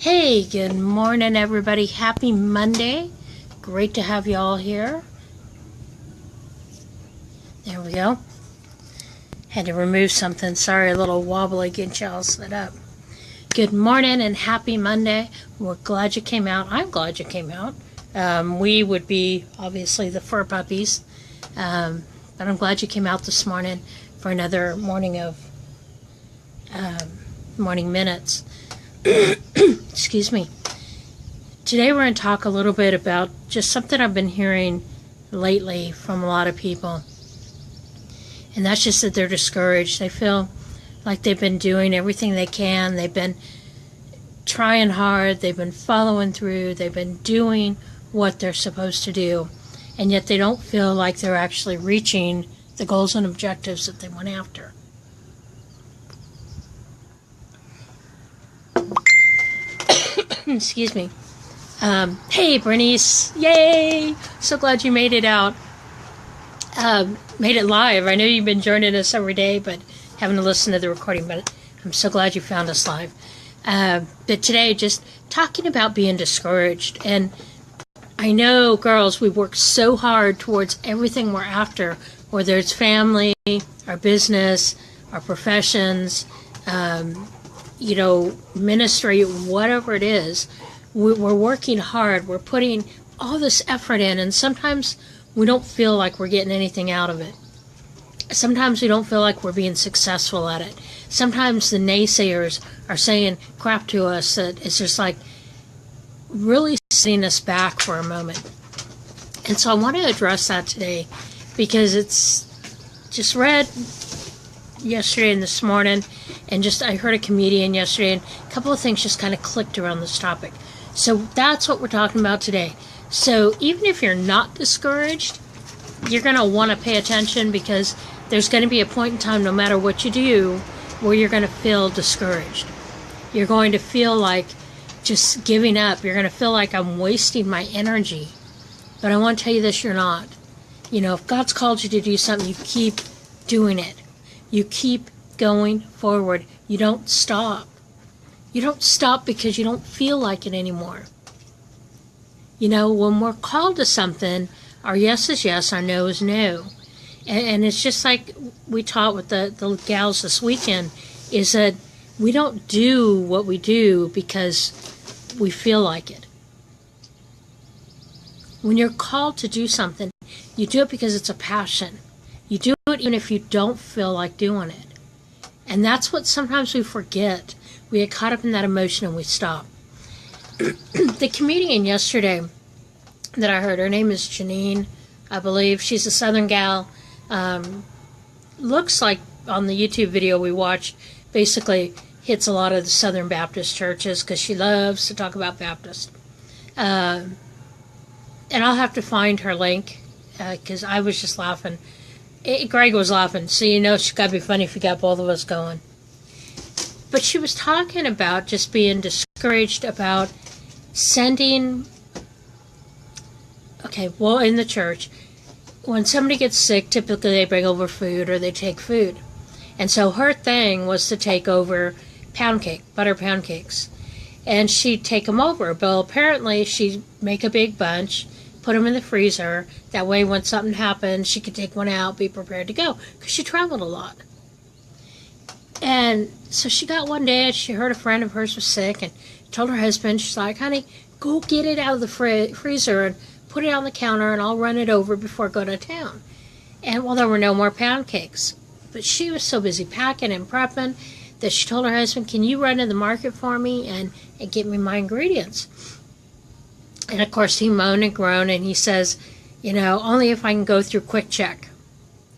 Hey, good morning, everybody. Happy Monday. Great to have you all here. There we go. Had to remove something. Sorry, a little wobbly. Get you all set up. Good morning and happy Monday. We're glad you came out. I'm glad you came out. We would be, obviously, the fur puppies. But I'm glad you came out this morning for another morning of morning minutes. Excuse me. Today we're going to talk a little bit about just something I've been hearing lately from a lot of people. And that's just that they're discouraged. They feel like they've been doing everything they can. They've been trying hard. They've been following through. They've been doing what they're supposed to do. And yet they don't feel like they're actually reaching the goals and objectives that they went after. Excuse me. Hey, Bernice. Yay! So glad you made it out. Made it live. I know you've been joining us every day, but having to listen to the recording, but I'm so glad you found us live. But today, just talking about being discouraged. And I know, girls, we work so hard towards everything we're after, whether it's family, our business, our professions, ministry, whatever it is. We're working hard. We're putting all this effort in, and sometimes we don't feel like we're getting anything out of it. Sometimes we don't feel like we're being successful at it. Sometimes the naysayers are saying crap to us that it's just like really setting us back for a moment. And so I want to address that today because it's just read yesterday and this morning, and just I heard a comedian yesterday, and a couple of things just kind of clicked around this topic. So that's what we're talking about today. So even if you're not discouraged, you're going to want to pay attention because there's going to be a point in time, no matter what you do, where you're going to feel discouraged. You're going to feel like just giving up. You're going to feel like I'm wasting my energy. But I want to tell you this, you're not. If God's called you to do something, you keep doing it. You keep going forward. You don't stop. You don't stop because you don't feel like it anymore. When we're called to something, our yes is yes, our no is no. And it's just like we taught with the gals this weekend, is that we don't do what we do because we feel like it. When you're called to do something, you do it because it's a passion. You do it even if you don't feel like doing it. And that's what sometimes we forget. We get caught up in that emotion and we stop. The comedian yesterday that I heard, her name is Janine, I believe. She's a Southern gal. Looks like on the YouTube video we watched, basically hits a lot of the Southern Baptist churches because she loves to talk about Baptist. And I'll have to find her link because I was just laughing. Greg was laughing, so it's got to be funny if you got both of us going. But she was talking about just being discouraged about sending... in the church, when somebody gets sick, typically they bring over food or they take food. And so her thing was to take over butter pound cakes. And she'd take them over. But apparently she'd make a big bunch, put them in the freezer. That way when something happened, she could take one out, be prepared to go. Because she traveled a lot. And so she got one day, and she heard a friend of hers was sick, and told her husband, she's like, honey, go get it out of the freezer and put it on the counter, and I'll run it over before I go to town. And there were no more pound cakes. But she was so busy packing and prepping that she told her husband, can you run to the market for me and get me my ingredients? And of course he moaned and groaned, and he says, only if I can go through Quick Check.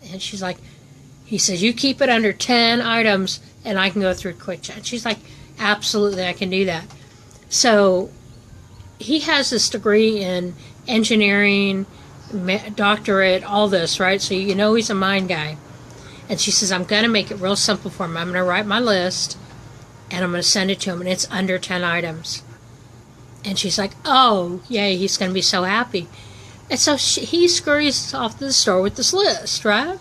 And she's like, he says, you keep it under 10 items and I can go through Quick Check. And she's like, absolutely, I can do that. So he has this degree in engineering, doctorate, all this, right? So he's a mind guy. And she says, I'm going to make it real simple for him. I'm going to write my list and I'm going to send it to him, and it's under 10 items. And she's like, oh, yay, he's going to be so happy. And so he scurries off to the store with this list, right?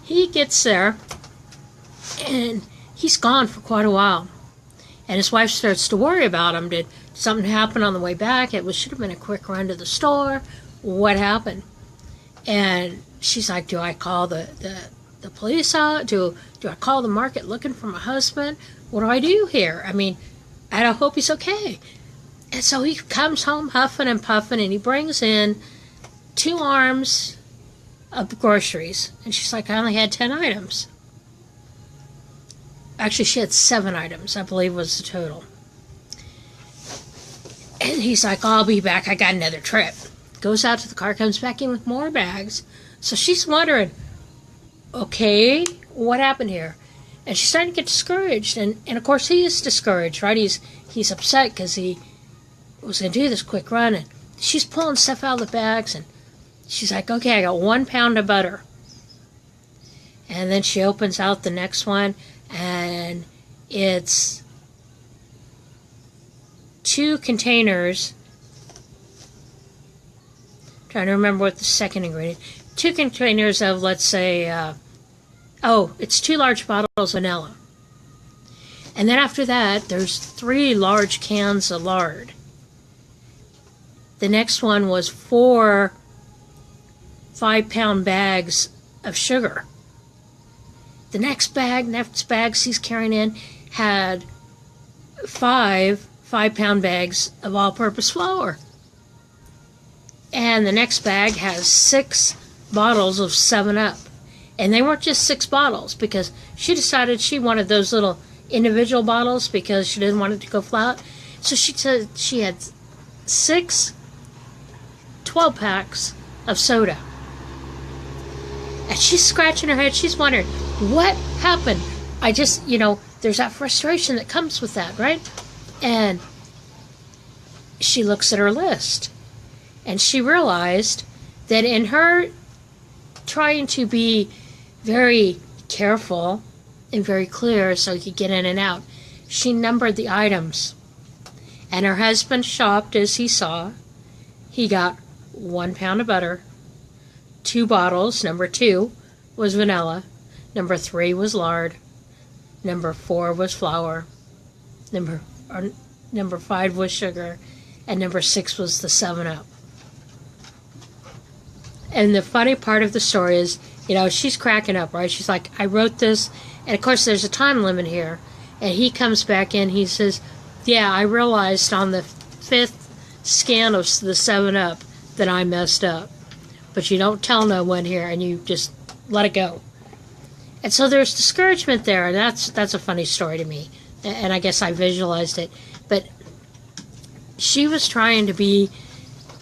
He gets there, and he's gone for quite a while. And his wife starts to worry about him. Did something happen on the way back? Should have been a quick run to the store. What happened? And she's like, do I call the police out? Do I call the market looking for my husband? What do I do here? I mean, I hope he's okay. And so he comes home huffing and puffing, and he brings in 2 arms of groceries. And she's like, I only had 10 items. Actually, she had 7 items, I believe was the total. And he's like, I'll be back. I got another trip. Goes out to the car, comes back in with more bags. So she's wondering, okay, what happened here? And she's starting to get discouraged. And of course, he is discouraged, right? He's upset because he was going to do this quick run. And she's pulling stuff out of the bags. And she's like, okay, I got 1 pound of butter. And then she opens out the next one. And it's 2 containers. Trying to remember what the second ingredient. 2 containers of, let's say, it's 2 large bottles of vanilla. And then after that, there's 3 large cans of lard. The next one was 4 5-pound bags of sugar. The next bags he's carrying in had 5 5-pound bags of all-purpose flour. And the next bag has 6 bottles of 7-Up. And they weren't just 6 bottles, because she decided she wanted those little individual bottles because she didn't want it to go flat. So she said she had 6 12-packs of soda. And she's scratching her head. She's wondering, what happened? There's that frustration that comes with that, right? And she looks at her list. And she realized that in her trying to be very careful and very clear so he could get in and out, she numbered the items. And her husband shopped as he saw. He got 1 pound of butter, 2 bottles. Number 2 was vanilla. Number 3 was lard. Number 4 was flour. Number 5 was sugar. And number 6 was the 7-Up. And the funny part of the story is, she's cracking up, right? She's like, I wrote this. And of course, there's a time limit here. And he comes back in. He says, yeah, I realized on the 5th scan of the 7-Up that I messed up. But you don't tell no one here, and you just let it go. And so there's discouragement there. And that's a funny story to me. And I guess I visualized it. But she was trying to be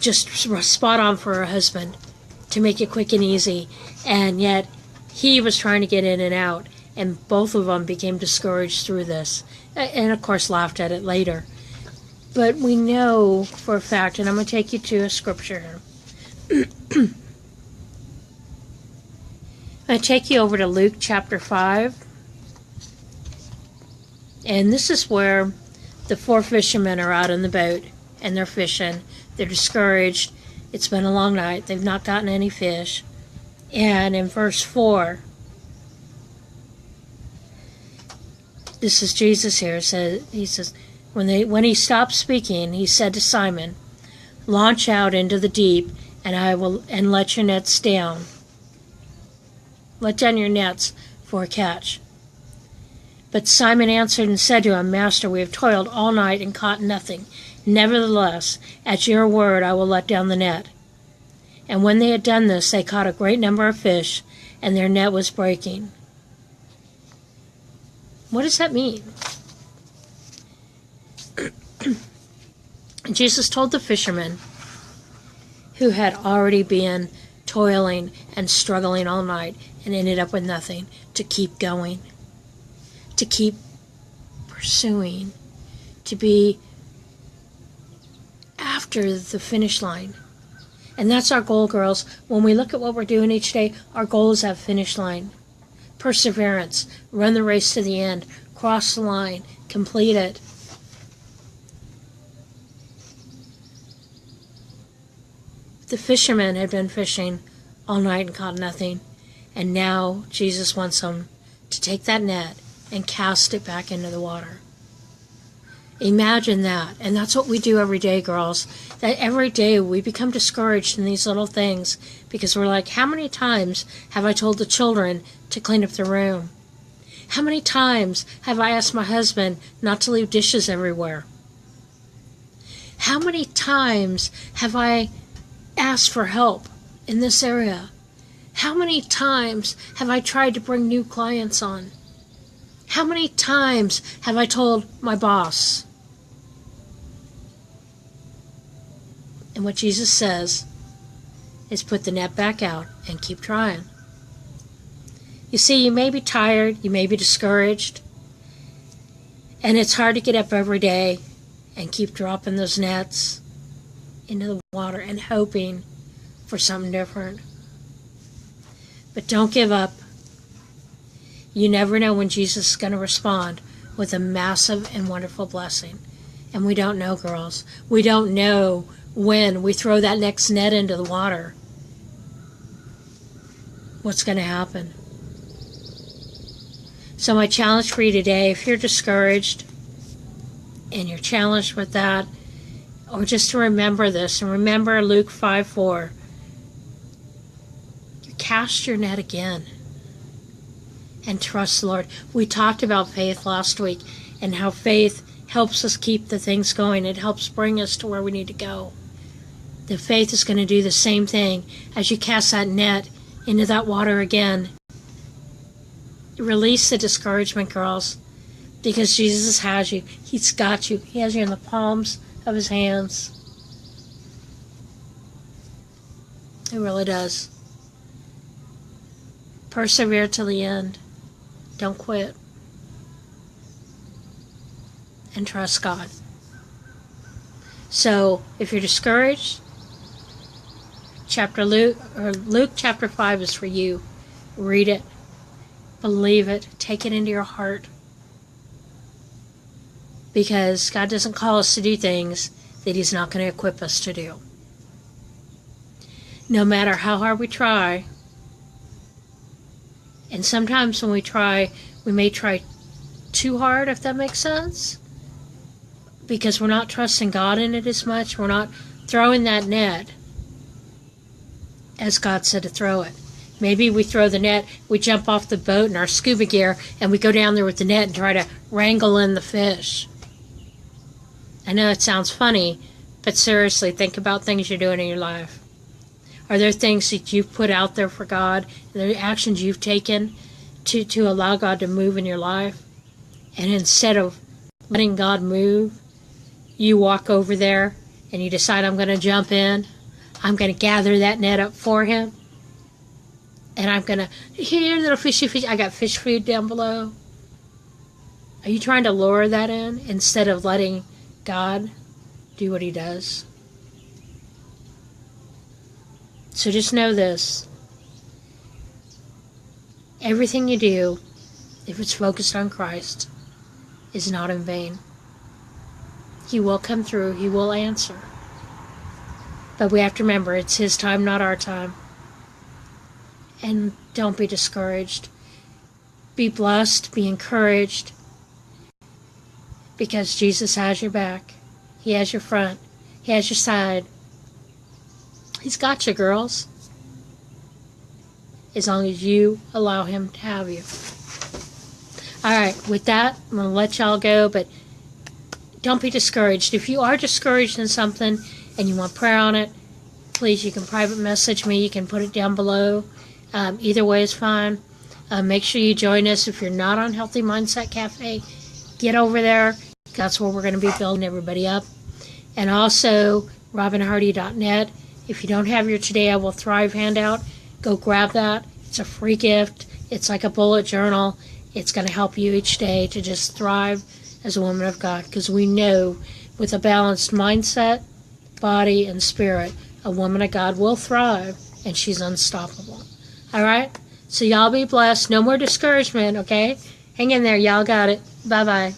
just spot on for her husband, to make it quick and easy, and yet he was trying to get in and out, and both of them became discouraged through this, and of course laughed at it later. But we know for a fact, and I'm going to take you to a scripture here. I'm going to take you over to Luke chapter 5, and this is where the 4 fishermen are out in the boat, and they're fishing. They're discouraged. It's been a long night. They've not gotten any fish. And in verse 4, this is Jesus here. He says, when he stopped speaking, he said to Simon, launch out into the deep, and let your nets down. Let down your nets for a catch. But Simon answered and said to him, Master, we have toiled all night and caught nothing. Nevertheless, at your word I will let down the net. And when they had done this, they caught a great number of fish, and their net was breaking. What does that mean? Jesus told the fishermen, who had already been toiling and struggling all night and ended up with nothing, to keep going, to keep pursuing, to be after the finish line. And that's our goal, girls. When we look at what we're doing each day, our goal is that finish line. Perseverance. Run the race to the end. Cross the line. Complete it. The fishermen had been fishing all night and caught nothing. And now Jesus wants them to take that net and cast it back into the water. Imagine that. And that's what we do every day, girls. That every day we become discouraged in these little things because we're like, how many times have I told the children to clean up their room? How many times have I asked my husband not to leave dishes everywhere? How many times have I asked for help in this area? How many times have I tried to bring new clients on? How many times have I told my boss? And what Jesus says is put the net back out and keep trying. You see, you may be tired, you may be discouraged, and it's hard to get up every day and keep dropping those nets into the water and hoping for something different. But don't give up. You never know when Jesus is going to respond with a massive and wonderful blessing. And we don't know, girls. We don't know when we throw that next net into the water what's going to happen. So my challenge for you today, if you're discouraged and you're challenged with that, or just to remember this, and remember Luke 5:4, cast your net again and trust the Lord. We talked about faith last week and how faith helps us keep the things going. It helps bring us to where we need to go. The faith is going to do the same thing as you cast that net into that water again. Release the discouragement, girls, because Jesus has you. He's got you. He has you in the palms of his hands. He really does. Persevere till the end. Don't quit. And trust God. So, if you're discouraged, Luke chapter 5 is for you. Read it. Believe it. Take it into your heart. Because God doesn't call us to do things that he's not going to equip us to do. No matter how hard we try, and sometimes when we try, we may try too hard, if that makes sense. Because we're not trusting God in it as much. We're not throwing that net as God said to throw it. Maybe we throw the net, we jump off the boat in our scuba gear, and we go down there with the net and try to wrangle in the fish. I know it sounds funny, but seriously, think about things you're doing in your life. Are there things that you've put out there for God? Are there actions you've taken to allow God to move in your life? And instead of letting God move, you walk over there and you decide, I'm going to jump in. I'm going to gather that net up for him. And I'm going to, here, little fishy fish. I got fish food down below. Are you trying to lure that in instead of letting God do what he does? So just know this. Everything you do, if it's focused on Christ, is not in vain. He will come through. He will answer. But we have to remember, it's his time, not our time. And don't be discouraged. Be blessed. Be encouraged. Because Jesus has your back. He has your front. He has your side. He's got you, girls. As long as you allow him to have you. Alright, with that, I'm going to let y'all go, but don't be discouraged. If you are discouraged in something and you want prayer on it, please, you can private message me. You can put it down below. Either way is fine. Make sure you join us. If you're not on Healthy Mindset Cafe, get over there. That's where we're going to be building everybody up. And also, robinhardy.net. If you don't have your Today I Will Thrive handout, go grab that. It's a free gift. It's like a bullet journal. It's going to help you each day to just thrive as a woman of God. Because we know with a balanced mindset, body, and spirit, a woman of God will thrive, and she's unstoppable. All right? So y'all be blessed. No more discouragement, okay? Hang in there. Y'all got it. Bye-bye.